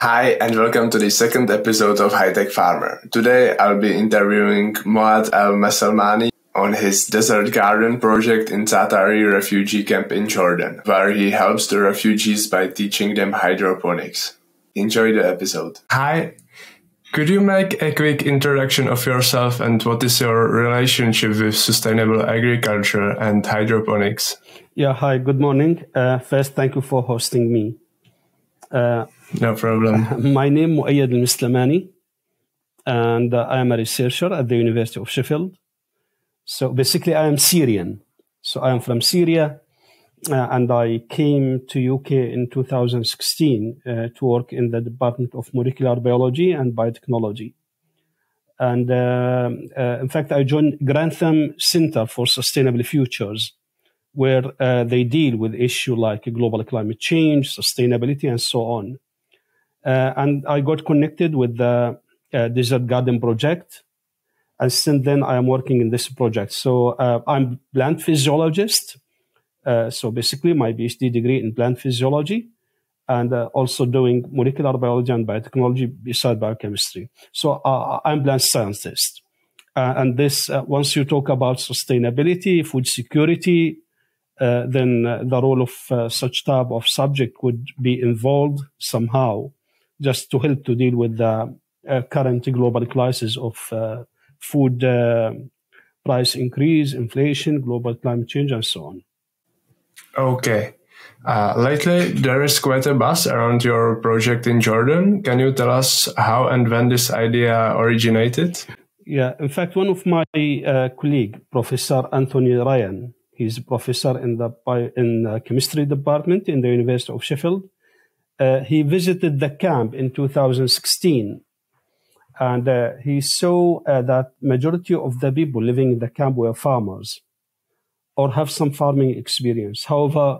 Hi, and welcome to the second episode of High Tech Farmer. Today, I'll be interviewing Moad Al Masalmani on his Desert Garden project in Zaatari refugee camp in Jordan, where he helps the refugees by teaching them hydroponics. Enjoy the episode. Hi, could you make a quick introduction of yourself and what is your relationship with sustainable agriculture and hydroponics? Yeah, hi, good morning. First, thank you for hosting me. No problem. My name is Moad Al Masalmani, and I am a researcher at the University of Sheffield. So basically, I am Syrian. So I am from Syria, and I came to UK in 2016 to work in the Department of Molecular Biology and Biotechnology. And in fact, I joined Grantham Center for Sustainable Futures, where they deal with issues like global climate change, sustainability, and so on. And I got connected with the Desert Garden project. And since then, I am working in this project. So I'm plant physiologist. So basically, my PhD degree in plant physiology, and also doing molecular biology and biotechnology beside biochemistry. So I'm plant scientist. And this, once you talk about sustainability, food security, then the role of such type of subject would be involved somehow, just to help to deal with the current global crisis of food price increase, inflation, global climate change, and so on. Okay. Lately, there is quite a buzz around your project in Jordan. Can you tell us how and when this idea originated? Yeah, in fact, one of my colleague, Professor Anthony Ryan, he's a professor in the chemistry department in the University of Sheffield. He visited the camp in 2016, and he saw that majority of the people living in the camp were farmers or have some farming experience. However,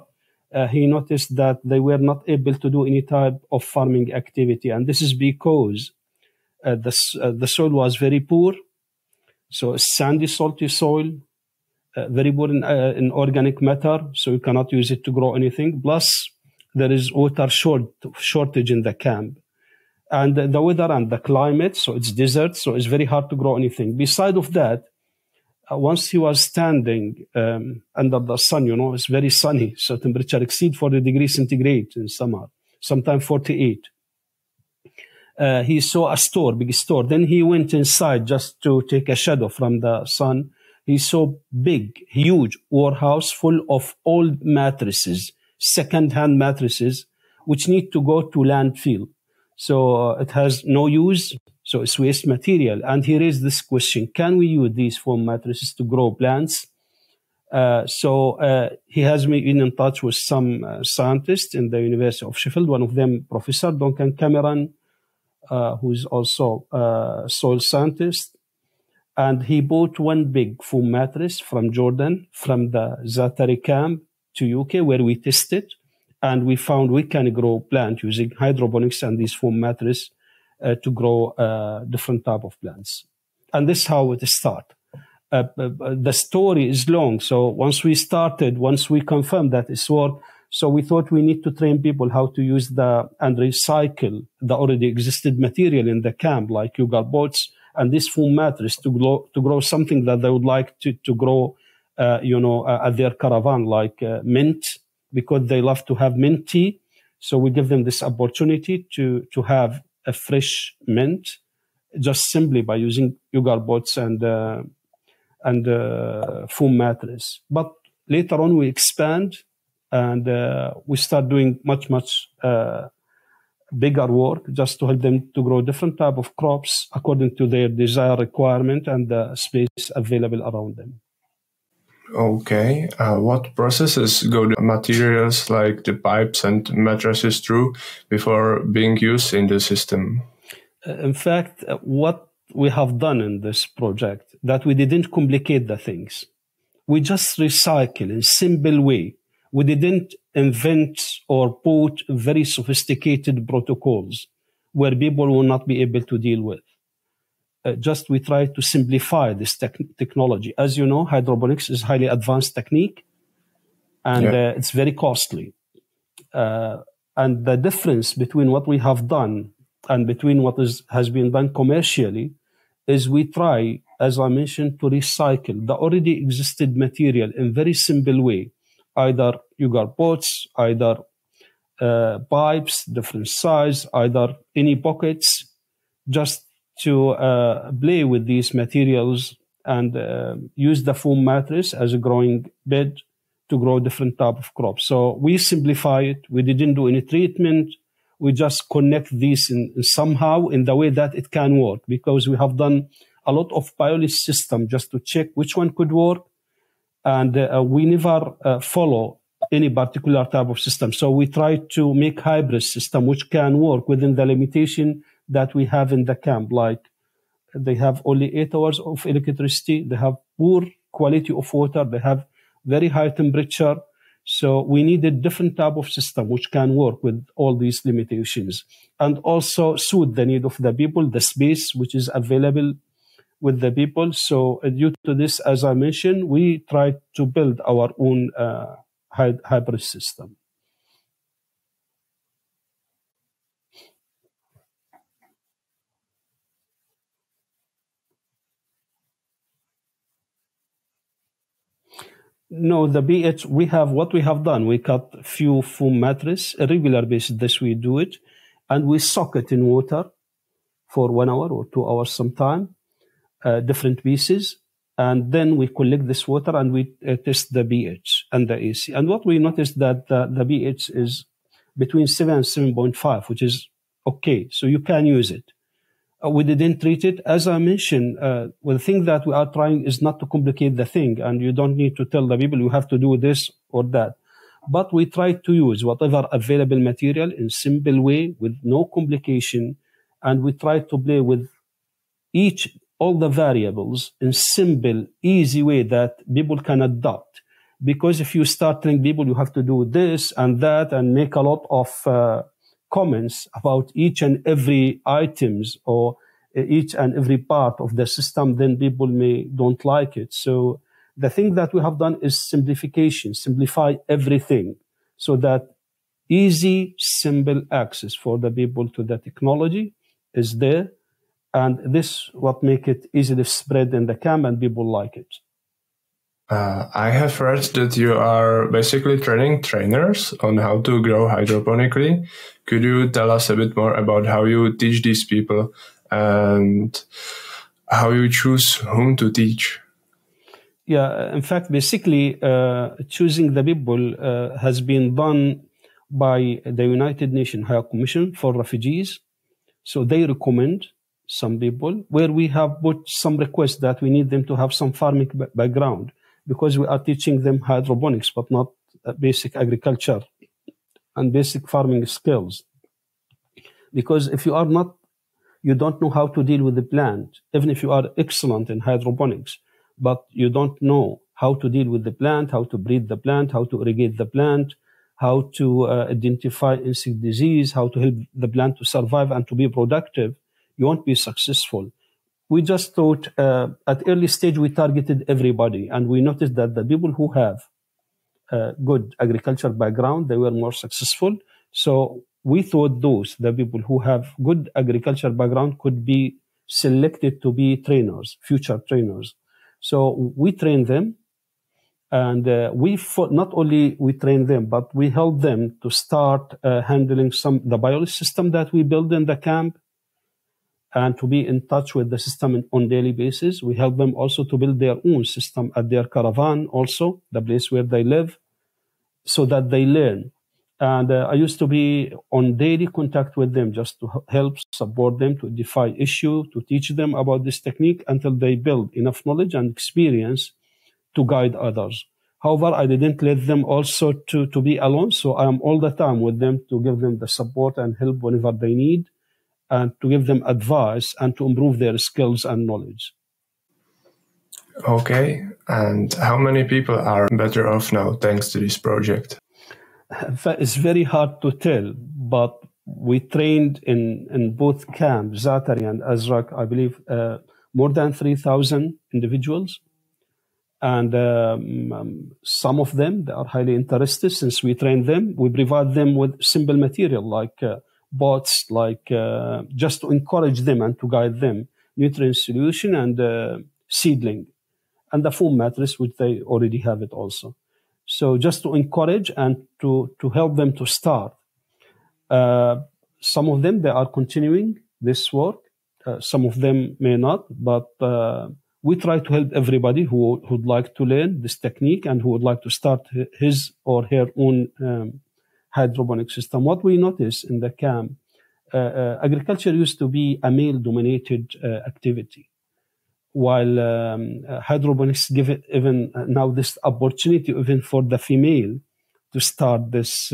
he noticed that they were not able to do any type of farming activity, and this is because the soil was very poor, so sandy, salty soil, very poor in organic matter, so you cannot use it to grow anything. Plus, there is water shortage in the camp. And the weather and the climate, so it's desert, so it's very hard to grow anything. Beside of that, once he was standing under the sun, it's very sunny, so temperature exceed 40 degrees centigrade in summer, sometimes 48. He saw a store, big store. Then he went inside just to take a shadow from the sun. He saw big, huge warehouse full of old mattresses, second-hand mattresses, which need to go to landfill. So it has no use, so it's waste material. And he raised this question, can we use these foam mattresses to grow plants? So he has been in touch with some scientists in the University of Sheffield, one of them, Professor Duncan Cameron, who is also a soil scientist. And he bought one big foam mattress from Jordan, from the Zaatari camp to UK, where we tested. And we found we can grow plant using hydroponics and these foam mattress to grow different type of plants. And this is how it started. The story is long. So once we confirmed that it's work, so we thought we need to train people how to use and recycle the already existed material in the camp, like yuga boats and this foam mattress to grow something that they would like to grow, at their caravan, like mint, because they love to have mint tea. So we give them this opportunity to have a fresh mint, just simply by using yuga boats and foam mattress. But later on, we expand and we start doing much bigger work just to help them to grow different type of crops according to their desired requirement and the space available around them. Okay. What processes go the materials like the pipes and mattresses through before being used in the system? In fact, what we have done in this project, that we didn't complicate the things. We just recycle in simple way. We didn't invent or put very sophisticated protocols where people will not be able to deal with. Just we try to simplify this technology. As you know, hydroponics is highly advanced technique, and it's very costly. And the difference between what we have done and between what has been done commercially is we try, as I mentioned, to recycle the already existed material in very simple way. Either you got pots, either pipes, different size, either any pockets, just to play with these materials and use the foam mattress as a growing bed to grow different type of crops. So we simplify it. We didn't do any treatment. We just connect these in somehow in the way that it can work, because we have done a lot of pyrolysis system just to check which one could work. And we never follow any particular type of system. So we try to make hybrid system which can work within the limitation that we have in the camp. Like they have only 8 hours of electricity. They have poor quality of water. They have very high temperature. So we needed different type of system which can work with all these limitations and also suit the need of the people, the space which is available with the people. So due to this, as I mentioned, we tried to build our own hybrid system. No, the BH, what we have done, we cut few foam mattress, a regular basis, this we do it, and we soak it in water for 1 hour or 2 hours sometime, different pieces, and then we collect this water and we test the pH and the AC. And what we noticed that the pH is between 7 and 7.5, which is okay, so you can use it. We didn't treat it. As I mentioned, well, the thing that we are trying is not to complicate the thing, and you don't need to tell the people you have to do this or that. But we try to use whatever available material in simple way with no complication, and we try to play with all the variables in simple, easy way that people can adopt. Because if you start telling people you have to do this and that and make a lot of comments about each and every items or each and every part of the system, then people don't like it. So the thing that we have done is simplification, simplify everything so that easy, simple access for the people to the technology is there. And this what make it easily spread in the camp and people like it. I have read that you are basically training trainers on how to grow hydroponically. Could you tell us a bit more about how you teach these people and how you choose whom to teach? Yeah, in fact, basically, choosing the people has been done by the United Nations High Commission for Refugees. So they recommend some people where we have put some requests that we need them to have some farming background, because we are teaching them hydroponics, but not basic agriculture and basic farming skills. Because if you don't know how to deal with the plant, even if you are excellent in hydroponics, but you don't know how to deal with the plant, how to breed the plant, how to irrigate the plant, how to identify insect disease, how to help the plant to survive and to be productive, you won't be successful. We just thought at early stage we targeted everybody, and we noticed that the people who have good agriculture background, they were more successful. So we thought the people who have good agriculture background could be selected to be trainers, future trainers. So we train them, and not only we train them, but we help them to start handling the pyrolysis system that we build in the camp, and to be in touch with the system on daily basis. We help them also to build their own system at their caravan, also the place where they live, so that they learn. And I used to be on daily contact with them just to help support them, to identify issue, to teach them about this technique until they build enough knowledge and experience to guide others. However, I didn't let them also to be alone, so I am all the time with them to give them the support and help whenever they need, and to give them advice and to improve their skills and knowledge. Okay, and how many people are better off now thanks to this project? It's very hard to tell, but we trained in both camps, Zaatari and Azraq, I believe, more than 3,000 individuals. And some of them, they are highly interested. Since we train them, we provide them with simple material like bots, like just to encourage them and to guide them, nutrient solution and seedling, and the foam mattress, which they already have it also. So just to encourage and to help them to start. Some of them, they are continuing this work. Some of them may not, but we try to help everybody who would like to learn this technique and who would like to start his or her own hydroponic system. What we notice in the camp, agriculture used to be a male-dominated activity, while hydroponics give it even now this opportunity even for the female to start this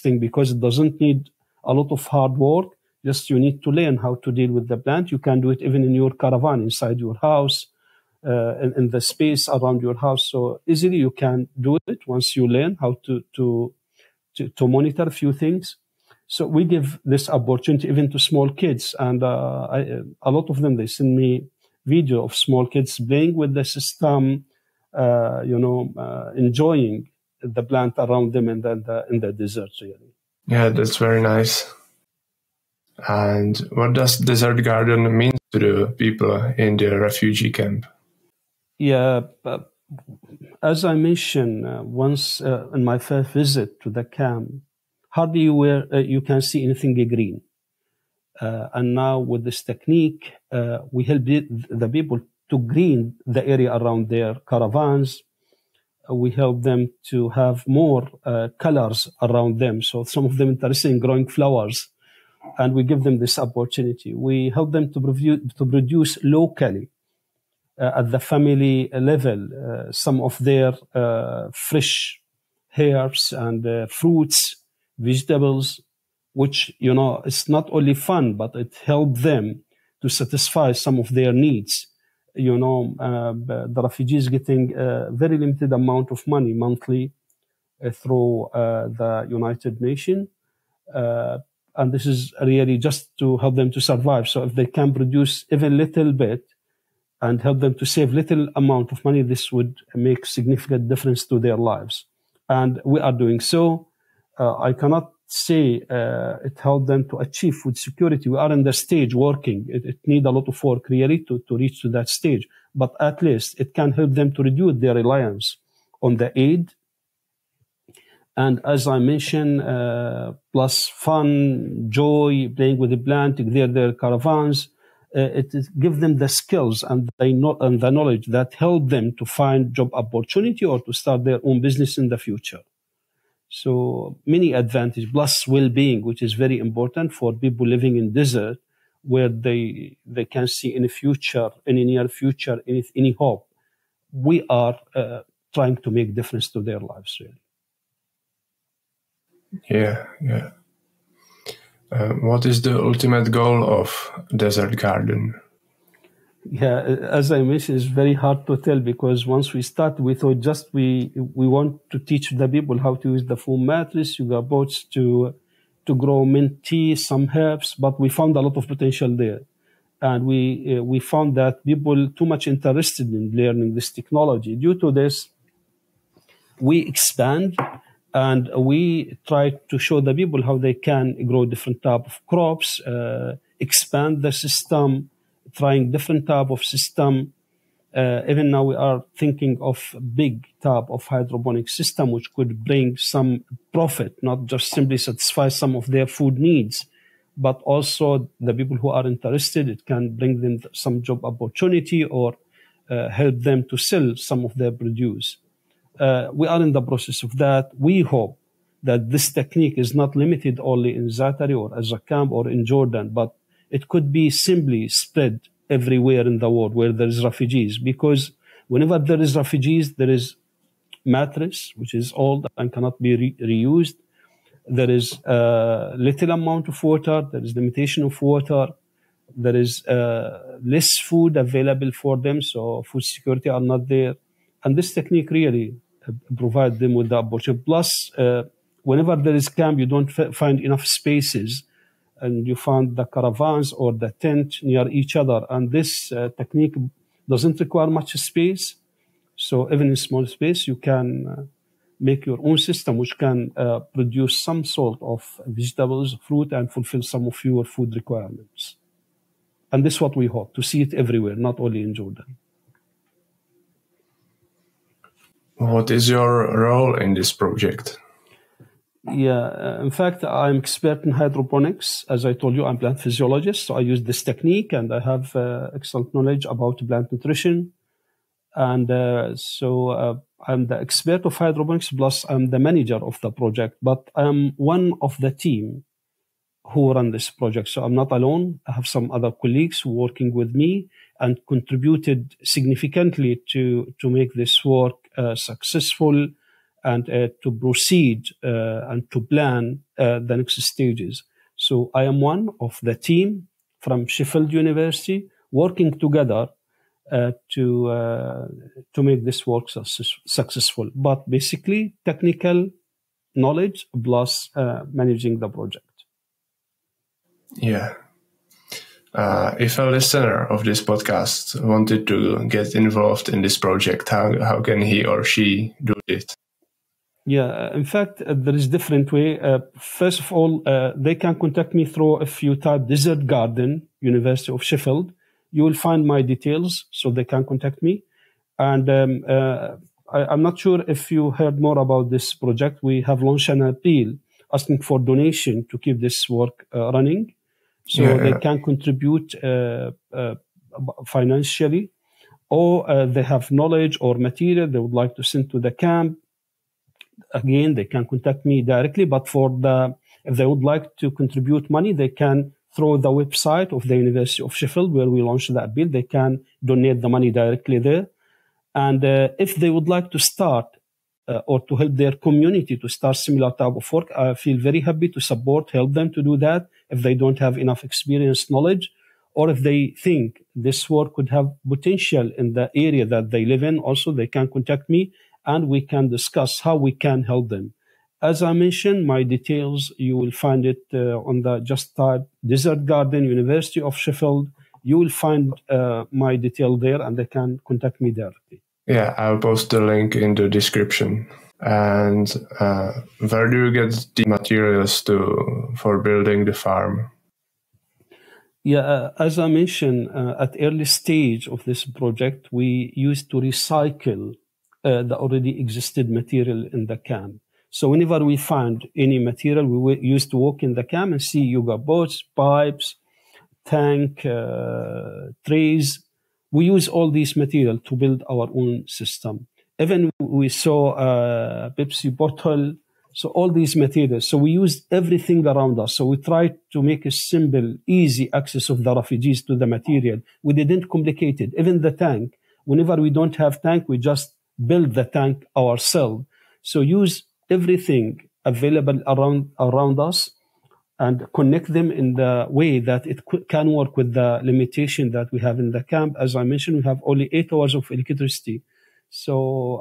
thing, because it doesn't need a lot of hard work. Just you need to learn how to deal with the plant. You can do it even in your caravan, inside your house, in the space around your house. So easily you can do it once you learn how to monitor a few things. So we give this opportunity even to small kids. And a lot of them, they send me video of small kids playing with the system, enjoying the plant around them in the desert, really. Yeah, that's very nice. And what does desert garden mean to the people in the refugee camp? Yeah, as I mentioned, once in my first visit to the camp, hardly you can see anything green. And now with this technique, we help the people to green the area around their caravans. We help them to have more colors around them. So some of them interested in growing flowers, and we give them this opportunity. We help them to produce locally at the family level some of their fresh herbs and fruits, vegetables, which, it's not only fun, but it helps them to satisfy some of their needs. The refugees getting a very limited amount of money monthly through the United Nations. And this is really just to help them to survive. So if they can produce even a little bit and help them to save little amount of money, this would make significant difference to their lives. And we are doing so. I cannot say it helped them to achieve food security. We are in the stage working. It needs a lot of work really to reach to that stage. But at least it can help them to reduce their reliance on the aid. And as I mentioned, plus fun, joy, playing with the plant, their caravans, it gives them the skills and the knowledge that help them to find job opportunity or to start their own business in the future. So many advantages, plus well-being, which is very important for people living in desert, where they can see in the future, any near future, any hope. We are trying to make difference to their lives, really. Yeah. What is the ultimate goal of Desert Garden? Yeah, as I mentioned, it's very hard to tell, because once we start, we thought just we want to teach the people how to use the foam mattress, yoga boats to grow mint tea, some herbs, but we found a lot of potential there. And we found that people too much interested in learning this technology. Due to this, we expand and we try to show the people how they can grow different type of crops, expand the system, trying different type of system. Even now we are thinking of big type of hydroponic system, which could bring some profit, not just simply satisfy some of their food needs, but also the people who are interested, it can bring them some job opportunity or help them to sell some of their produce. We are in the process of that. We hope that this technique is not limited only in Zaatari or as a camp or in Jordan, but it could be simply spread everywhere in the world where there is refugees, because whenever there is refugees, there is mattress, which is old and cannot be reused. There is little amount of water. There is limitation of water. There is less food available for them, so food security are not there. And this technique really provides them with the opportunity. Plus, whenever there is camp, you don't find enough spaces, and you find the caravans or the tent near each other. And this technique doesn't require much space. So even in small space, you can make your own system which can produce some sort of vegetables, fruit, and fulfill some of your food requirements. And this is what we hope, to see it everywhere, not only in Jordan. What is your role in this project? Yeah, in fact, I'm expert in hydroponics. As I told you, I'm plant physiologist, so I use this technique, and I have excellent knowledge about plant nutrition. And so I'm the expert of hydroponics, plus I'm the manager of the project, but I'm one of the team who run this project. So I'm not alone. I have some other colleagues working with me and contributed significantly to make this work successful and to proceed and to plan the next stages. So I am one of the team from Sheffield University working together to make this work successful. But basically, technical knowledge plus managing the project. Yeah. If a listener of this podcast wanted to get involved in this project, how can he or she do it? Yeah, in fact, there is different way. First of all, they can contact me through, if you type Desert Garden, University of Sheffield, you will find my details, so they can contact me. And I'm not sure if you heard more about this project. We have launched an appeal asking for donation to keep this work running. So they can contribute financially, or they have knowledge or material they would like to send to the camp. Again, they can contact me directly, but if they would like to contribute money, they can, through the website of the University of Sheffield, where we launched that bill, they can donate the money directly there. And if they would like to start or to help their community to start similar type of work, I feel very happy to help them to do that if they don't have enough experience, knowledge, or if they think this work could have potential in the area that they live in. Also, they can contact me and we can discuss how we can help them. As I mentioned, my details, you will find it on the just type Desert Garden, University of Sheffield. You will find my detail there and they can contact me directly. Yeah, I'll post the link in the description. And where do you get the materials for building the farm? Yeah, as I mentioned, at early stage of this project, we used to recycle the already existed material in the camp. So whenever we find any material, we used to walk in the camp and see yoga boats, pipes, tank, trays. We use all these material to build our own system. Even we saw a Pepsi bottle, so all these materials. So we used everything around us. So we tried to make a simple, easy access of the refugees to the material. We didn't complicate it. Even the tank, whenever we don't have tank, we just build the tank ourselves. So use everything available around us and connect them in the way that it can work with the limitation that we have in the camp. As I mentioned, we have only 8 hours of electricity. So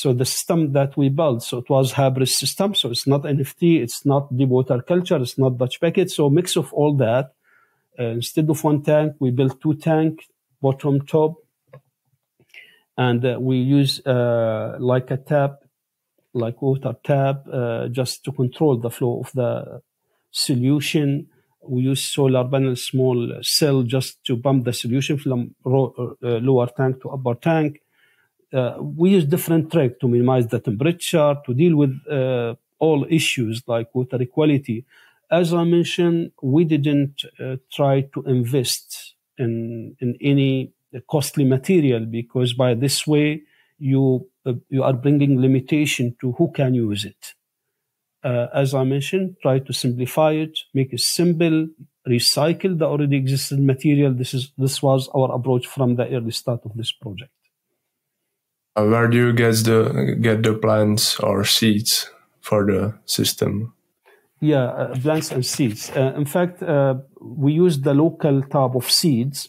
the system that we built, so it was hybrid system. So it's not NFT, it's not deep water culture, it's not Dutch packet. So mix of all that. Instead of one tank, we built 2 tanks, bottom, top. And we use like a tap, like water tap, just to control the flow of the solution. We use solar panel, small cell, just to pump the solution from lower tank to upper tank. We use different tricks to minimize the temperature, to deal with all issues like water quality. As I mentioned, we didn't try to invest in any costly material, because by this way you are bringing limitation to who can use it. As I mentioned, try to simplify it, make it simple, recycle the already existing material. This was our approach from the early start of this project. Where do you get the plants or seeds for the system? Yeah, plants and seeds. In fact, we use the local type of seeds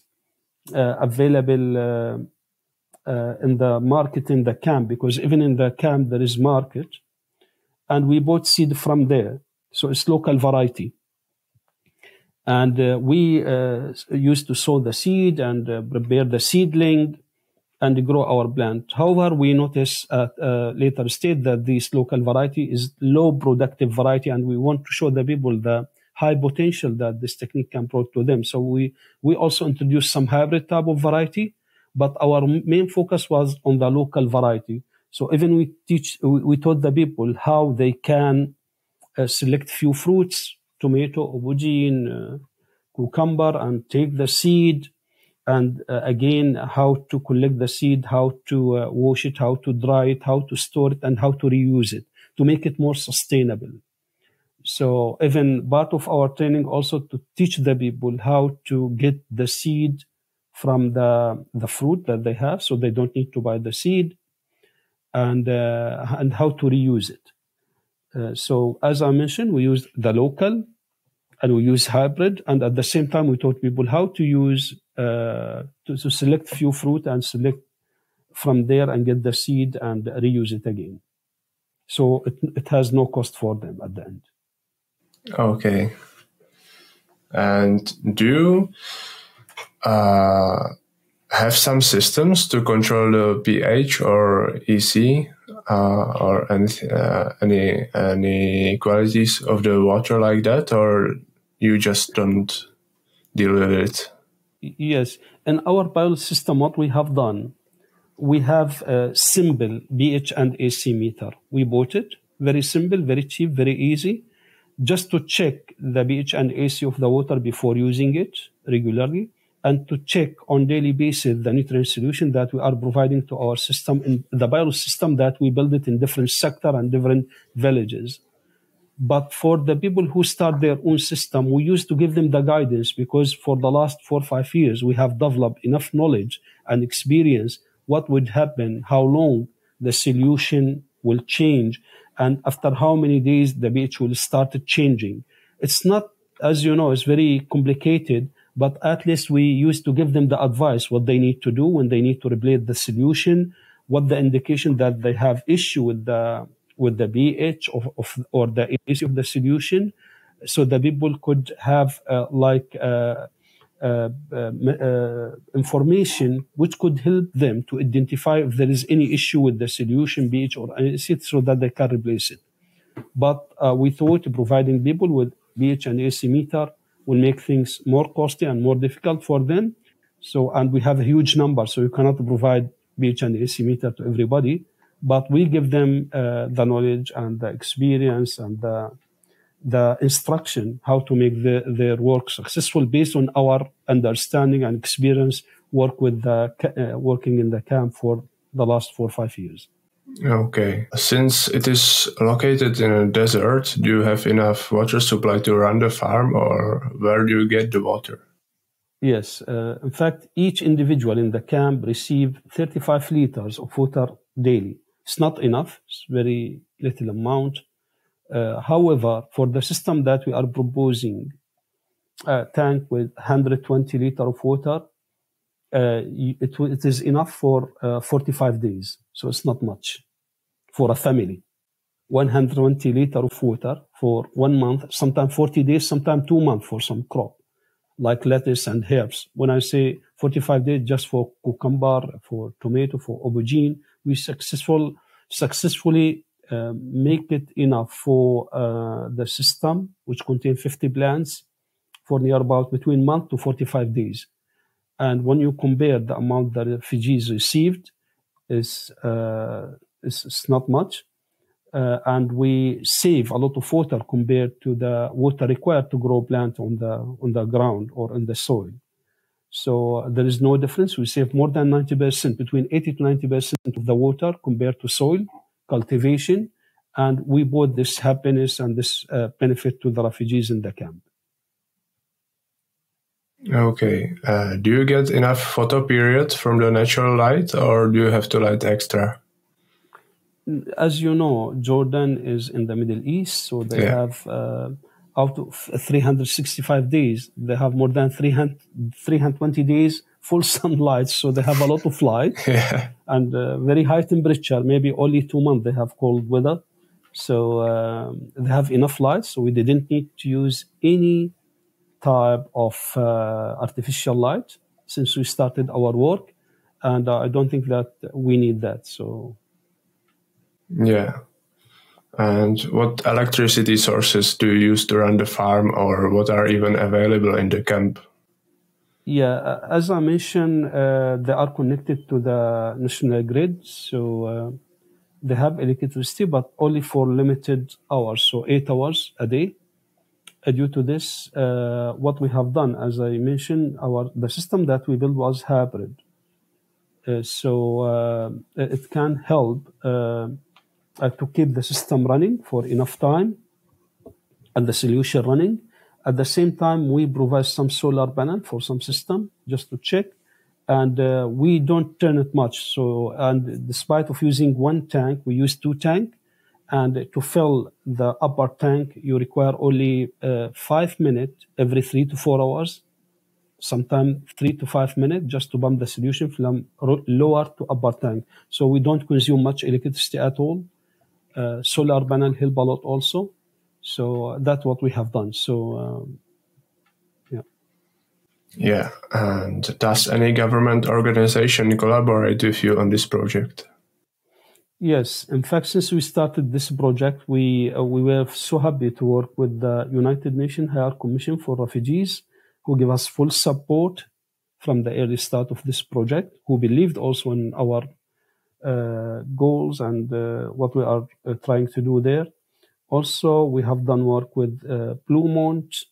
available in the market in the camp, because even in the camp there is market, and we bought seed from there. So it's local variety. And we used to sow the seed and prepare the seedling and grow our plant. However, we notice at a later stage that this local variety is low productive variety, and we want to show the people the high potential that this technique can bring to them. So we also introduced some hybrid type of variety, but our main focus was on the local variety. So even we taught the people how they can select few fruits, tomato, aubergine, cucumber, and take the seed, and again, how to collect the seed, how to wash it, how to dry it, how to store it, and how to reuse it to make it more sustainable. So even part of our training also to teach the people how to get the seed from the fruit that they have, so they don't need to buy the seed, and how to reuse it. So as I mentioned, we use the local and we use hybrid, and at the same time we taught people how to use to select few fruit and select from there and get the seed and reuse it again. So it has no cost for them at the end. Okay. And do you have some systems to control the pH or EC or any qualities of the water like that, or you just don't deal with it? Yes. In our biology system, what we have done, we have a simple pH and AC meter. We bought it, very simple, very cheap, very easy, just to check the pH and AC of the water before using it regularly, and to check on daily basis the nutrient solution that we are providing to our system in the biology system that we build it in different sector and different villages. But for the people who start their own system, we used to give them the guidance, because for the last 4 or 5 years, we have developed enough knowledge and experience what would happen, how long the solution will change, and after how many days the pH will start changing. It's not, as you know, it's very complicated, but at least we used to give them the advice, what they need to do when they need to replace the solution, what the indication that they have issue with the pH or the AC of the solution, so the people could have information which could help them to identify if there is any issue with the solution pH or AC, so that they can replace it. But we thought providing people with pH and AC meter will make things more costly and more difficult for them. So, and we have a huge number, so you cannot provide pH and AC meter to everybody. But we give them the knowledge and the experience and the instruction how to make their work successful based on our understanding and experience working in the camp for the last 4 or 5 years. Okay. Since it is located in a desert, do you have enough water supply to run the farm, or where do you get the water? Yes. In fact, each individual in the camp receives 35 liters of water daily. It's not enough. It's very little amount. However, for the system that we are proposing, a tank with 120 liters of water, it is enough for 45 days. So it's not much for a family. 120 liters of water for 1 month, sometimes 40 days, sometimes 2 months for some crop, like lettuce and herbs. When I say 45 days, just for cucumber, for tomato, for aubergine, we successfully make it enough for the system, which contains 50 plants, for near about between month to 45 days. And when you compare the amount that refugees received, it's not much. And we save a lot of water compared to the water required to grow plant on the ground or in the soil. So there is no difference. We save more than 90%, between 80 to 90% of the water compared to soil cultivation. And we brought this happiness and this benefit to the refugees in the camp. Okay. Do you get enough photo period from the natural light, or do you have to light extra? As you know, Jordan is in the Middle East, so they have out of 365 days, they have more than 320 days full sunlight, so they have a lot of light and very high temperature. Maybe only 2 months they have cold weather, so they have enough light, so we didn't need to use any type of artificial light since we started our work. and I don't think that we need that. So, yeah. And what electricity sources do you use to run the farm, or what are even available in the camp? Yeah, as I mentioned, they are connected to the national grid, so they have electricity, but only for limited hours, so 8 hours a day. Due to this, what we have done, as I mentioned, the system that we built was hybrid. So it can help to keep the system running for enough time and the solution running. At the same time, we provide some solar panel for some system just to check, and we don't turn it much. So, and despite of using one tank, we use 2 tanks. And to fill the upper tank, you require only 5 minutes every 3 to 4 hours, sometimes 3 to 5 minutes, just to pump the solution from lower to upper tank. So we don't consume much electricity at all. Solar panel help a lot also. So that's what we have done. So, yeah. Yeah, and does any government organization collaborate with you on this project? Yes, in fact, since we started this project, we were so happy to work with the United Nations High Commission for Refugees, who give us full support from the early start of this project, who believed also in our goals and what we are trying to do there. Also, we have done work with Blue Mont,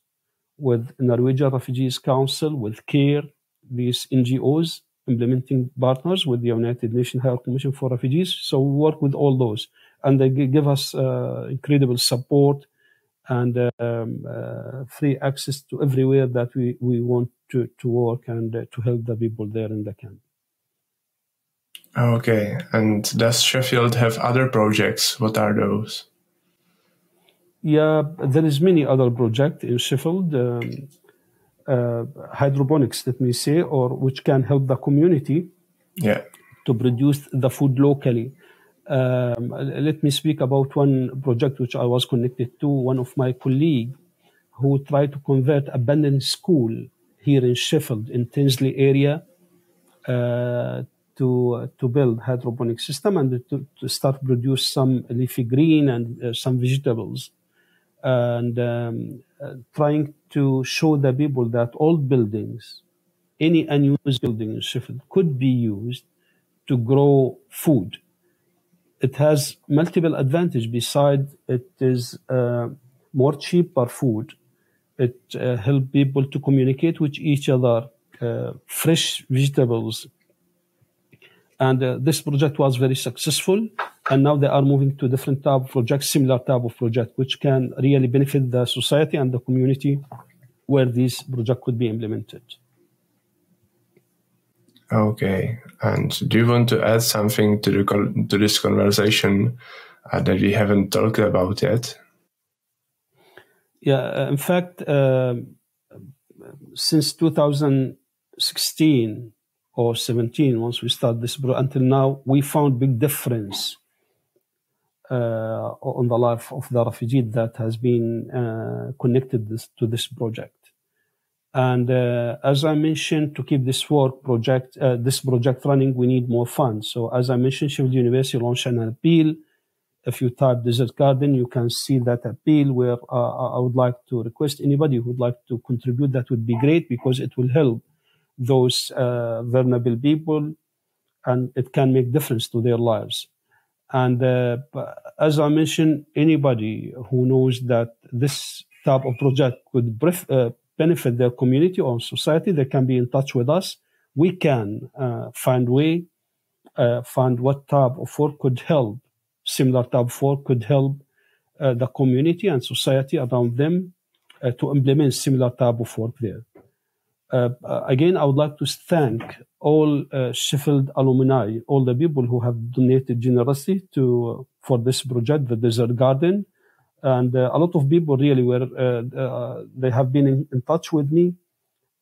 with Norwegian Refugees Council, with CARE, these NGOs, implementing partners with the United Nations High Commission for Refugees. So we work with all those, and they give us incredible support and free access to everywhere that we want to work and to help the people there in the camp. Okay, and does Sheffield have other projects? What are those? Yeah, there is many other projects in Sheffield. Hydroponics, let me say, or which can help the community to produce the food locally. Let me speak about one project which I was connected to. One of my colleagues who tried to convert abandoned school here in Sheffield, in Tinsley area, to build hydroponic system and to start produce some leafy green and some vegetables. And trying to show the people that old buildings, any unused building in Sheffield, could be used to grow food. It has multiple advantages. Besides, it is more cheaper food. It helps people to communicate with each other, fresh vegetables. And this project was very successful. And now they are moving to different type of projects, similar type of project, which can really benefit the society and the community where this project could be implemented. Okay. And do you want to add something to this conversation that we haven't talked about yet? Yeah, in fact, since 2016 or 17, once we started this project, until now, we found big difference on the life of the refugee that has been connected to this project. And as I mentioned, to keep this project running, we need more funds. So as I mentioned, Sheffield University launched an appeal. If you type Desert Garden, you can see that appeal where I would like to request anybody who would like to contribute. That would be great because it will help those vulnerable people and it can make difference to their lives. And as I mentioned, anybody who knows that this type of project could benefit their community or society, they can be in touch with us. We can find what type of work could help, similar type of work could help the community and society around them to implement similar type of work there. Again, I would like to thank all Sheffield alumni, all the people who have donated generously for this project, the Desert Garden. And a lot of people really they have been in touch with me,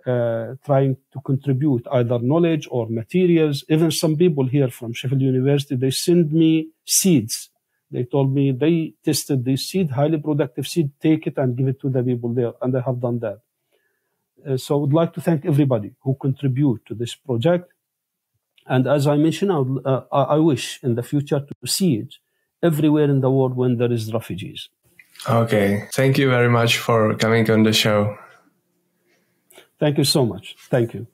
trying to contribute either knowledge or materials. Even some people here from Sheffield University, they send me seeds. They told me they tested this seed, highly productive seed, take it and give it to the people there. And I have done that. So I would like to thank everybody who contribute to this project. And as I mentioned, I wish in the future to see it everywhere in the world when there is refugees. Okay. Thank you very much for coming on the show. Thank you so much. Thank you.